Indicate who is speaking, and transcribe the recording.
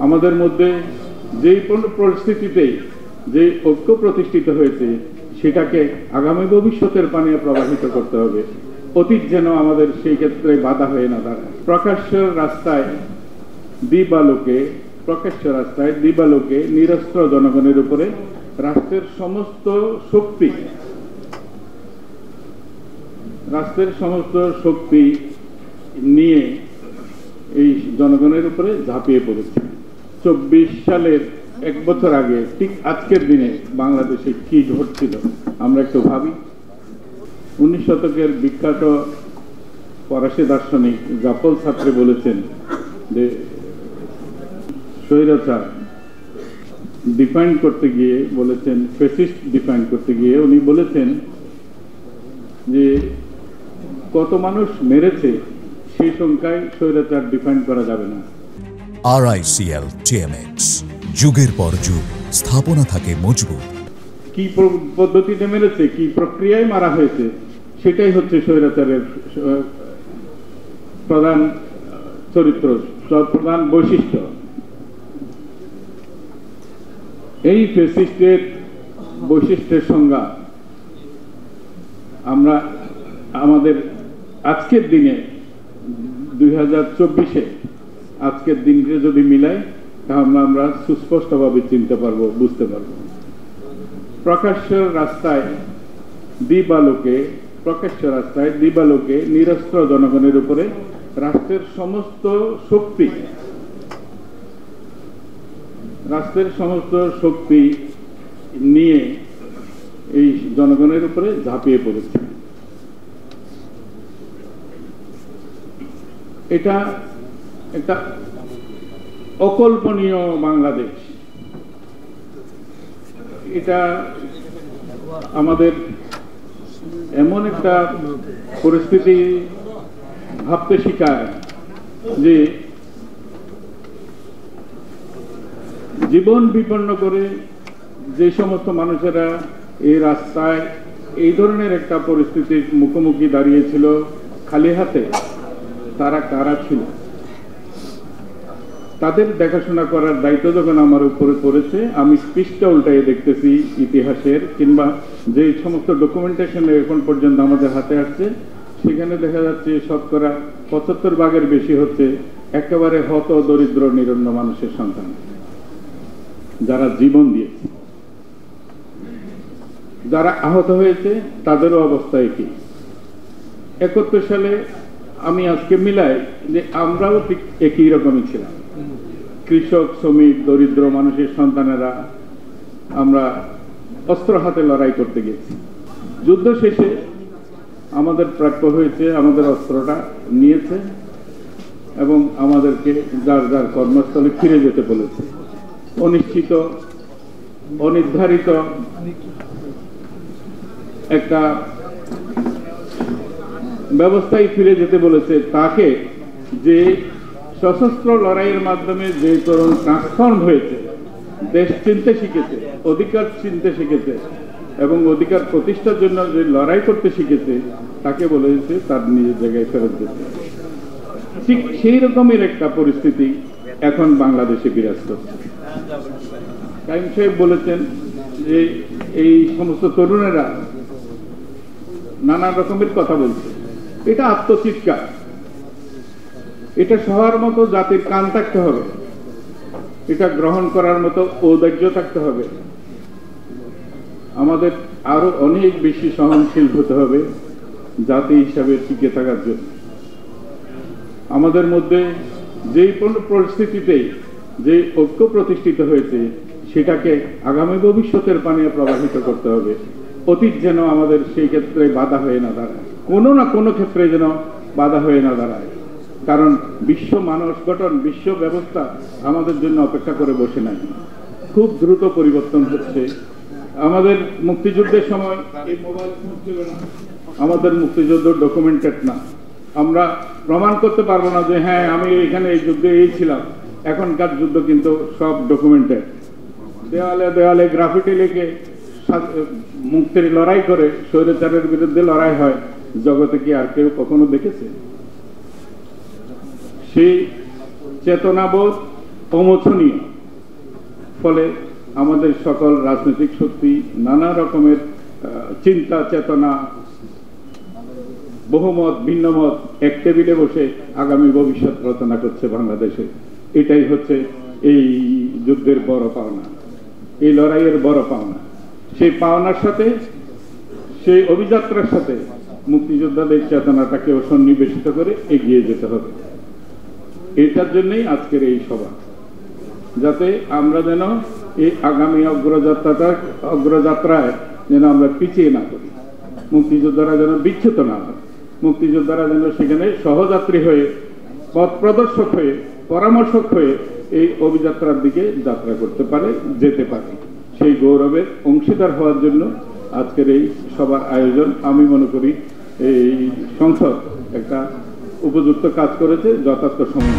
Speaker 1: আমাদের মধ্যে যেই পরিস্থিতিতেই যে ঐক্য প্রতিষ্ঠিত হয়েছে সেটাকে আগামী ভবিষ্যতের পানে প্রবাহিত করতে হবে। অতীত যেন আমাদের সেই ক্ষেত্রে বাধা হয়ে না দাঁড়ায়। প্রকাশ্য রাস্তায় দিবালোকে নিরস্ত্র জনগণের উপরে রাষ্ট্রের সমস্ত শক্তি নিয়ে এই জনগণের উপরে ঝাঁপিয়ে পড়েছে। 24 সালের এক বছর আগে ঠিক আজকের দিনে বাংলাদেশে কি ঘটছিল আমরা একটু ভাবি। 19 শতকের বিখ্যাত ফরাসি দার্শনিক জাফল ছাত্রী বলেছেন যে স্বৈরাচার ডিফাইন করতে গিয়ে বলেছেন, ফ্যাসিস্ট ডিফাইন করতে গিয়ে উনি বলেছেন যে কত মানুষ মেরেছে সেই সংখ্যায় স্বৈরাচার ডিফাইন করা যাবে না।
Speaker 2: RICL TMX, যুগের পর যুগ স্থাপনা থাকে মজবুত।
Speaker 1: কি পদ্ধতিতে মেরেছে, কি প্রক্রিয়ায় মারা হয়েছে, সেটাই হচ্ছে স্বৈরাচারের প্রধান চরিত্র, প্রধান বৈশিষ্ট্য। এই ফ্যাসিস্টের বৈশিষ্ট্যের সংজ্ঞা আমরা আমাদের আজকের দিনে 2024-এ আজকের দিনকে যদি মিলাই তাহলে আমরা সুস্পষ্টভাবে চিনতে পারবো, বুঝতে পারবো। প্রকাশ্য রাস্তায় দিবালোকে নিরস্ত্র জনগণের উপরে রাষ্ট্রের সমস্ত শক্তি নিয়ে এই জনগণের উপরে ঝাঁপিয়ে পড়েছে। এটা একটা অকল্পনীয় বাংলাদেশ। এটা আমাদের এমন একটা পরিস্থিতি ভাবতে শিখায় যে জীবন বিপন্ন করে যে সমস্ত মানুষেরা এই রাস্তায় এই ধরনের একটা পরিস্থিতির মুখোমুখি দাঁড়িয়েছিল খালি হাতে, তারা কারা ছিল, তাদের দেখাশোনা করার দায়িত্ব যখন আমার উপরে পড়েছে, আমি পৃষ্ঠা উল্টাই দেখতেছি ইতিহাসের কিংবা যে সমস্ত ডকুমেন্টেশন এখন পর্যন্ত আমাদের হাতে আসছে, সেখানে দেখা যাচ্ছে শতকরা 75 ভাগের বেশি হচ্ছে একেবারে হত দরিদ্র নিরন্ন মানুষের সন্তান, যারা জীবন দিয়েছে। যারা আহত হয়েছে তাদেরও অবস্থা একই। 71 সালে আমি আজকে মিলাই যে আমরাও ঠিক একই রকমই ছিলাম। কৃষক, শ্রমিক, দরিদ্র মানুষের সন্তানেরা আমরা অস্ত্র হাতে লড়াই করতে গেছি। যুদ্ধ শেষে আমাদের প্রাপ্য হয়েছে, আমাদের অস্ত্রটা নিয়েছে এবং আমাদেরকে যার যার কর্মস্থলে ফিরে যেতে বলেছে। অনিশ্চিত, অনির্ধারিত একটা ব্যবস্থায় ফিরে যেতে বলেছে তাকে, যে সশস্ত্র লড়াইয়ের মাধ্যমে যে তরুণ ট্রান্সফর্ম হয়েছে, দেশ চিনতে শিখেছে, অধিকার চিনতে শিখেছে এবং অধিকার প্রতিষ্ঠার জন্য যে লড়াই করতে শিখেছে, তাকে বলেছে তার নিজের জায়গায় ফেরত যেতে। ঠিক সেই রকমের একটা পরিস্থিতি এখন বাংলাদেশে বিরাজ করছে। কাইম সাহেব বলেছেন যে এই সমস্ত তরুণেরা নানা রকমের কথা বলছে। এটা আত্মচিৎকার। এটা সবার মতো জাতির কান থাকতে হবে, এটা গ্রহণ করার মতো ঔদার্য থাকতে হবে। আমাদের আরো অনেক বেশি সহনশীল হতে হবে জাতি হিসাবে টিকে থাকার জন্য। আমাদের মধ্যে যেই পরিস্থিতিতেই যে ঐক্য প্রতিষ্ঠিত হয়েছে সেটাকে আগামী ভবিষ্যতের পানে প্রবাহিত করতে হবে। অতীত যেন আমাদের সেই ক্ষেত্রে বাধা হয়ে না দাঁড়ায়, কোনো না কোনো ক্ষেত্রে যেন বাধা হয়ে না দাঁড়ায়। কারণ বিশ্ব মানব গঠন, বিশ্ব ব্যবস্থা আমাদের জন্য অপেক্ষা করে বসে নাই। খুব দ্রুত পরিবর্তন হচ্ছে। আমাদের মুক্তিযুদ্ধের সময় এই মোবাইল ফোন ছিল না, আমাদের মুক্তিযুদ্ধ ডকুমেন্টেড না। আমরা প্রমাণ করতে পারবো না যে হ্যাঁ আমি এখানে এই যুদ্ধে এই ছিলাম। এখনকার যুদ্ধ কিন্তু সব ডকুমেন্টেড। দেওয়ালে দেওয়ালে গ্রাফিটি লিখে মুক্তির লড়াই করে স্বৈরাচারের বিরুদ্ধে লড়াই হয়। জগতে কি আর কেউ কখনো দেখেছে? সেই চেতনাবোধ অমোচনীয়। ফলে আমাদের সকল রাজনৈতিক শক্তি নানা রকমের চিন্তা চেতনা, বহুমত ভিন্নমত এক টেবিলে বসে আগামী ভবিষ্যৎ রচনা করছে বাংলাদেশে। এটাই হচ্ছে এই যুদ্ধের বড় পাওনা, এই লড়াইয়ের বড় পাওনা। সেই পাওনার সাথে, সেই অভিযাত্রার সাথে মুক্তিযোদ্ধাদের চেতনাটাকেও সন্নিবেশিত করে এগিয়ে যেতে হবে। এটার জন্যই আজকের এই সভা, যাতে আমরা যেন এই আগামী অগ্রযাত্রায় যেন আমরা পিছিয়ে না করি, মুক্তিযোদ্ধারা যেন বিচ্যুত না হয়, মুক্তিযোদ্ধারা যেন সেখানে সহযাত্রী হয়ে, পথ প্রদর্শক হয়ে, পরামর্শক হয়ে এই অভিযাত্রার দিকে যাত্রা করতে পারে, যেতে পারে। সেই গৌরবের অংশীদার হওয়ার জন্য আজকের এই সভার আয়োজন। আমি মনে করি এই সংসদ একটা উপযুক্ত কাজ করেছে, যথার্থ সময়।